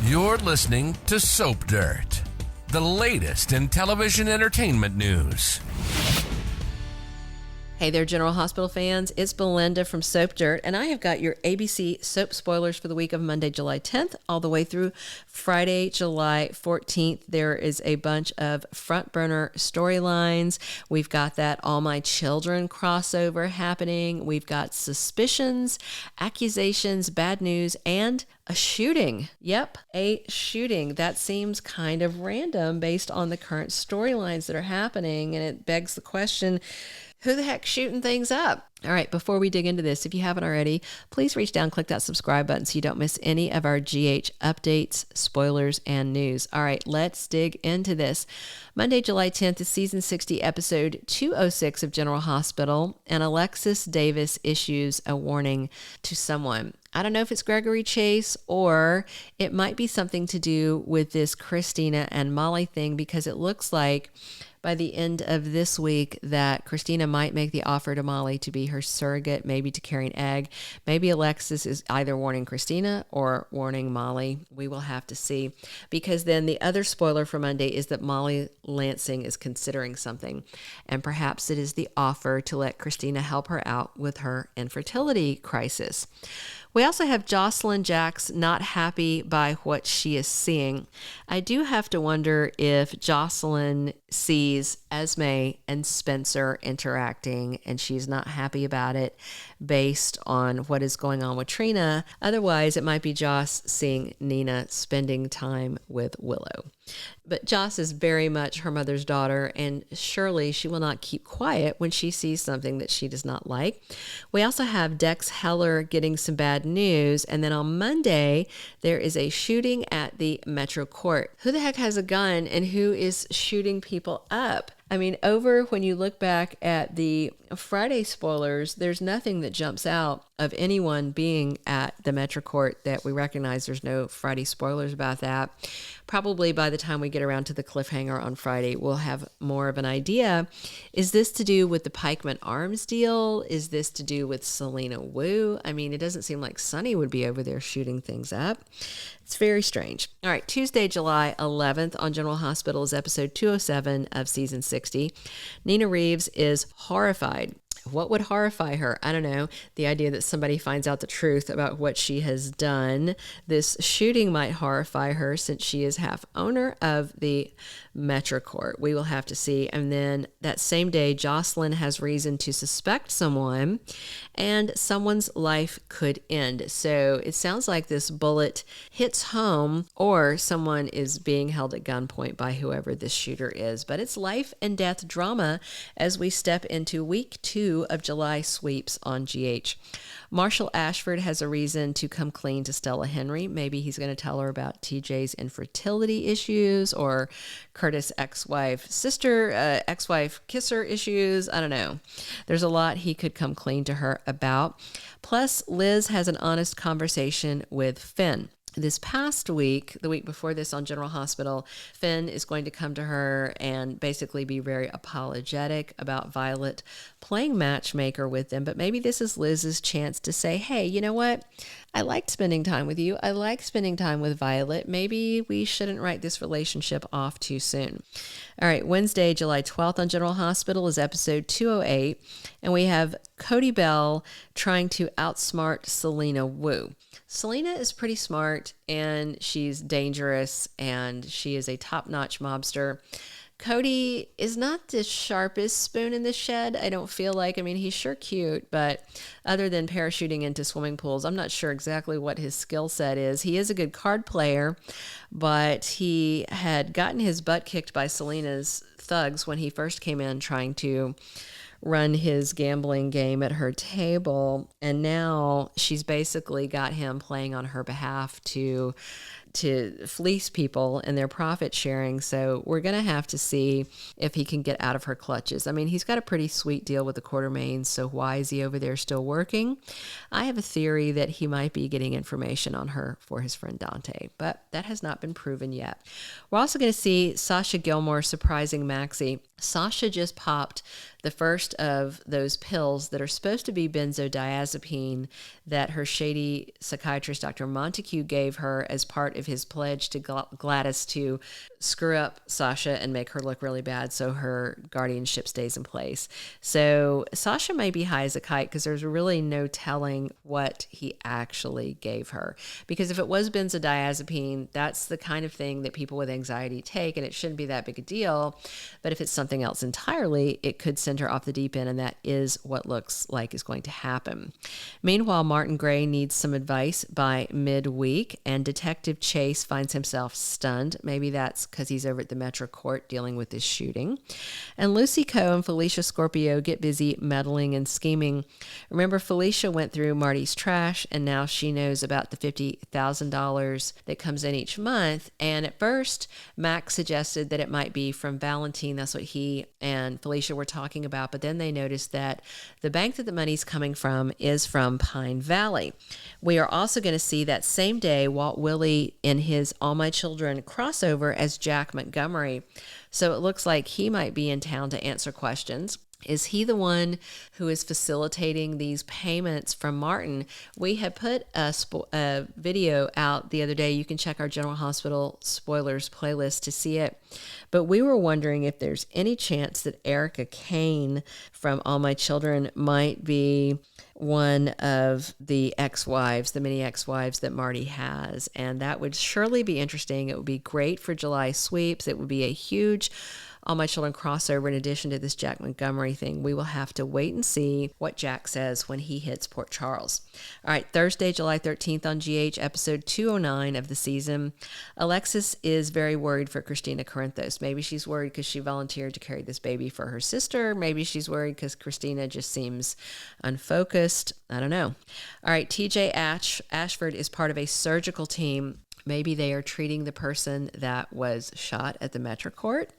You're listening to Soap Dirt, the latest in television entertainment news. Hey there, General Hospital fans. It's Belinda from Soap Dirt, and I have got your ABC soap spoilers for the week of Monday, July 10th, all the way through Friday, July 14th. There is a bunch of front burner storylines. We've got that All My Children crossover happening. We've got suspicions, accusations, bad news, and a shooting. Yep, a shooting. That seems kind of random based on the current storylines that are happening, and it begs the question, who the heck's shooting things up? All right, before we dig into this, if you haven't already, please reach down, click that subscribe button so you don't miss any of our GH updates, spoilers, and news. All right, let's dig into this. Monday, July 10th is season 60, episode 206 of General Hospital, and Alexis Davis issues a warning to someone. I don't know if it's Gregory Chase or it might be something to do with this Christina and Molly thing, because it looks like by the end of this week that Christina might make the offer to Molly to be her surrogate, maybe to carry an egg. Maybe Alexis is either warning Christina or warning Molly. We will have to see, because then the other spoiler for Monday is that Molly Lansing is considering something, and perhaps it is the offer to let Christina help her out with her infertility crisis. We also have Josslyn Jacks not happy by what she is seeing. I do have to wonder if Josslyn sees Esme and Spencer interacting and she's not happy about it based on what is going on with Trina. Otherwise, it might be Joss seeing Nina spending time with Willow. But Joss is very much her mother's daughter, and surely she will not keep quiet when she sees something that she does not like. We also have Dex Heller getting some bad news, and then on Monday, there is a shooting at the Metro Court. Who the heck has a gun and who is shooting people up? I mean, when you look back at the Friday spoilers, there's nothing that jumps out of anyone being at the Metro Court that we recognize. There's no Friday spoilers about that. Probably by the time we get around to the cliffhanger on Friday, we'll have more of an idea. Is this to do with the Pikeman Arms deal? Is this to do with Selina Wu? I mean, it doesn't seem like Sonny would be over there shooting things up. It's very strange. All right, Tuesday, July 11th on General Hospital is episode 207 of season 60. Nina Reeves is horrified. What would horrify her? I don't know. The idea that somebody finds out the truth about what she has done. This shooting might horrify her since she is half owner of the Metro Court. We will have to see. And then that same day, Josslyn has reason to suspect someone and someone's life could end. So it sounds like this bullet hits home or someone is being held at gunpoint by whoever this shooter is. But it's life and death drama as we step into week 2 of July sweeps on GH. Marshall Ashford has a reason to come clean to Stella Henry. Maybe he's going to tell her about TJ's infertility issues or Curtis' ex-wife kisser issues. I don't know. There's a lot he could come clean to her about. Plus, Liz has an honest conversation with Finn. This past week, the week before this on General Hospital, Finn is going to come to her and basically be very apologetic about Violet playing matchmaker with them. But maybe this is Liz's chance to say, hey, you know what? I liked spending time with you. I like spending time with Violet. Maybe we shouldn't write this relationship off too soon. All right, Wednesday, July 12th on General Hospital is episode 208. And we have Cody Bell trying to outsmart Selina Wu. Selina is pretty smart and she's dangerous and she is a top-notch mobster. Cody is not the sharpest spoon in the shed, I don't feel like. I mean, he's sure cute, but other than parachuting into swimming pools, I'm not sure exactly what his skill set is. He is a good card player, but he had gotten his butt kicked by Selina's thugs when he first came in trying to run his gambling game at her table, and now she's basically got him playing on her behalf to fleece people and their profit sharing. So we're going to have to see if he can get out of her clutches. I mean, he's got a pretty sweet deal with the Quartermaines, so why is he over there still working? I have a theory that he might be getting information on her for his friend Dante, but that has not been proven yet. We're also going to see Sasha Gilmore surprising Maxie. Sasha just popped the first first of those pills that are supposed to be benzodiazepine that her shady psychiatrist, Dr. Montague, gave her as part of his pledge to Gladys to screw up Sasha and make her look really bad so her guardianship stays in place. So Sasha may be high as a kite because there's really no telling what he actually gave her. Because if it was benzodiazepine, that's the kind of thing that people with anxiety take, and it shouldn't be that big a deal. But if it's something else entirely, it could send her off the deep end, and that is what looks like is going to happen. Meanwhile, Martin Gray needs some advice by midweek, and Detective Chase finds himself stunned. Maybe that's because he's over at the Metro Court dealing with this shooting. And Lucy Coe and Felicia Scorpio get busy meddling and scheming. Remember, Felicia went through Marty's trash, and now she knows about the $50,000 that comes in each month. And at first, Max suggested that it might be from Valentine. That's what he and Felicia were talking about. But then they noticed that the bank that the money's coming from is from Pine Valley. We are also going to see that same day Walt Willey in his All My Children crossover as Jack Montgomery. So it looks like he might be in town to answer questions. Is he the one who is facilitating these payments from Martin? We had put a video out the other day. You can check our General Hospital spoilers playlist to see it. But we were wondering if there's any chance that Erica Kane from All My Children might be one of the ex-wives, the many ex-wives that Marty has. And that would surely be interesting. It would be great for July sweeps. It would be a huge All My Children crossover in addition to this Jack Montgomery thing. We will have to wait and see what Jack says when he hits Port Charles. All right, Thursday, July 13th on GH, episode 209 of the season. Alexis is very worried for Christina Corinthos. Maybe she's worried because she volunteered to carry this baby for her sister. Maybe she's worried because Christina just seems unfocused. I don't know. All right, TJ Ashford is part of a surgical team. Maybe they are treating the person that was shot at the Metro Court.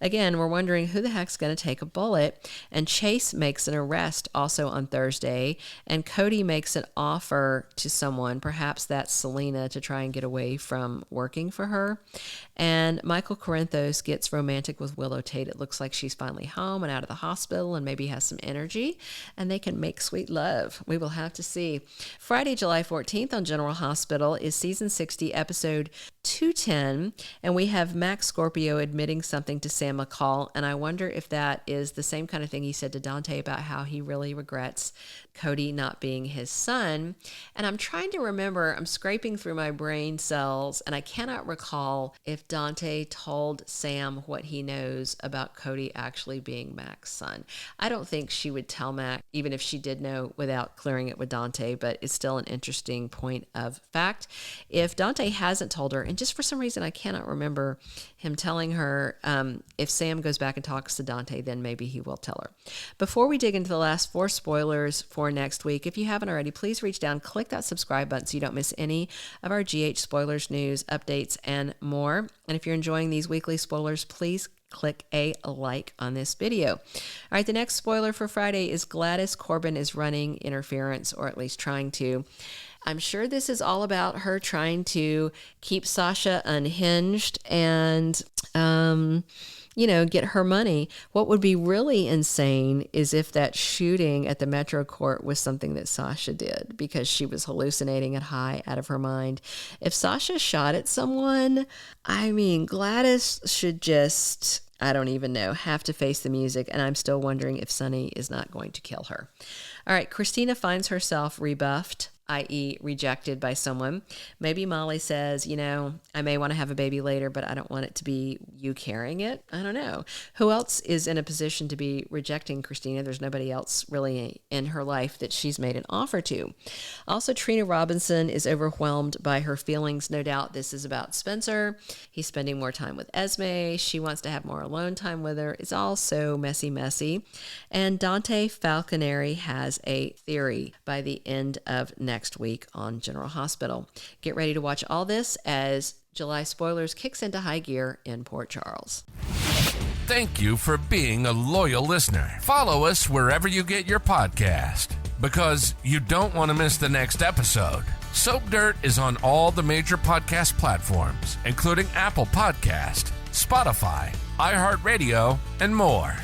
Again, we're wondering who the heck's going to take a bullet. And Chase makes an arrest also on Thursday. And Cody makes an offer to someone, perhaps that's Selina, to try and get away from working for her. And Michael Corinthos gets romantic with Willow Tate. It looks like she's finally home and out of the hospital and maybe has some energy. And they can make sweet love. We will have to see. Friday, July 14th on General Hospital is season 60, episode 210, and we have Max Scorpio admitting something to Sam McCall, and I wonder if that is the same kind of thing he said to Dante about how he really regrets Cody not being his son. And I'm trying to remember, I'm scraping through my brain cells, and I cannot recall if Dante told Sam what he knows about Cody actually being Max's son. I don't think she would tell Max, even if she did know, without clearing it with Dante, but it's still an interesting point of fact. If Dante hasn't told her, and just for some reason I cannot remember him telling her, if Sam goes back and talks to Dante, then maybe he will tell her. Before we dig into the last 4 spoilers for next week, if you haven't already, please reach down, click that subscribe button so you don't miss any of our GH spoilers, news, updates, and more. And if you're enjoying these weekly spoilers, please click a like on this video. All right, the next spoiler for Friday is Gladys Corbin is running interference, or at least trying to. I'm sure this is all about her trying to keep Sasha unhinged and, get her money. What would be really insane is if that shooting at the Metro Court was something that Sasha did because she was hallucinating at high out of her mind. If Sasha shot at someone, Gladys should just, I don't even know, have to face the music. And I'm still wondering if Sonny is not going to kill her. All right, Christina finds herself rebuffed, i.e. rejected by someone. Maybe Molly says, I may want to have a baby later, but I don't want it to be you carrying it. I don't know. Who else is in a position to be rejecting Christina? There's nobody else really in her life that she's made an offer to. Also, Trina Robinson is overwhelmed by her feelings. No doubt this is about Spencer. He's spending more time with Esme. She wants to have more alone time with her. It's all so messy. And Dante Falconeri has a theory by the end of next week on General Hospital. Get ready to watch all this as July Spoilers kicks into high gear in Port Charles. Thank you for being a loyal listener. Follow us wherever you get your podcast, because you don't want to miss the next episode. Soap Dirt is on all the major podcast platforms, including Apple Podcast, Spotify, iHeartRadio, and more.